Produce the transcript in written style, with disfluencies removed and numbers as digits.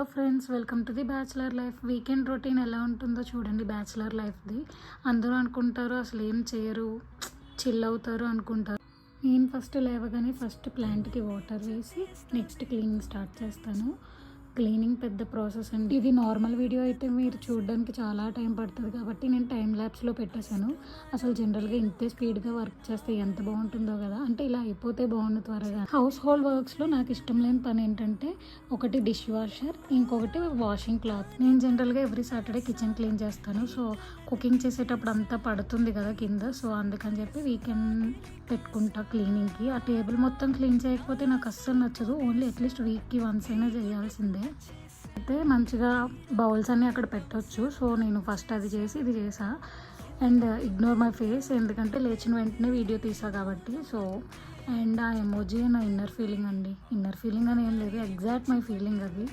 Hello friends, welcome to the bachelor life. Weekend routine ఎలా ఉంటుందో చూడండి. బ్యాచిలర్ లైఫ్ది అందరూ అనుకుంటారు అసలు ఏం చేయరు, చిల్ అవుతారు అనుకుంటారు. నేను ఫస్ట్ లేవగానే ఫస్ట్ ప్లాంట్కి వాటర్ వేసి నెక్స్ట్ క్లీనింగ్ స్టార్ట్ చేస్తాను. క్లీనింగ్ పెద్ద ప్రాసెస్ అండి. ఇది నార్మల్ వీడియో అయితే మీరు చూడడానికి చాలా టైం పడుతుంది కాబట్టి నేను టైం ల్యాబ్స్లో పెట్టేశాను. అసలు జనరల్గా ఇంతే స్పీడ్గా వర్క్ చేస్తే ఎంత బాగుంటుందో కదా, అంటే ఇలా అయిపోతే బాగుండు త్వరగా. హౌస్ హోల్డ్ వర్క్స్లో నాకు ఇష్టం లేని పని ఏంటంటే ఒకటి డిష్ వాషర్, ఇంకొకటి వాషింగ్ క్లాత్. నేను జనరల్గా ఎవ్రీ సాటర్డే కిచెన్ క్లీన్ చేస్తాను. సో కుకింగ్ చేసేటప్పుడు అంతా పడుతుంది కదా కింద, సో అందుకని చెప్పి వీకెండ్ పెట్టుకుంటా క్లీనింగ్కి. ఆ టేబుల్ మొత్తం క్లీన్ చేయకపోతే నాకు అస్సలు నచ్చదు. ఓన్లీ అట్లీస్ట్ వీక్కి వన్స్ అయినా చేయాల్సిందే. అయితే మంచిగా బౌల్స్ అన్నీ అక్కడ పెట్టవచ్చు. సో నేను ఫస్ట్ అది చేసి ఇది చేసా. అండ్ ఇగ్నోర్ మై ఫేస్, ఎందుకంటే లేచిన వెంటనే వీడియో తీసా కాబట్టి. సో అండ్ ఆ ఎమోజీ నా ఇన్నర్ ఫీలింగ్ అండి. ఇన్నర్ ఫీలింగ్ అని ఏం లేదు, ఎగ్జాక్ట్ మై ఫీలింగ్ అది.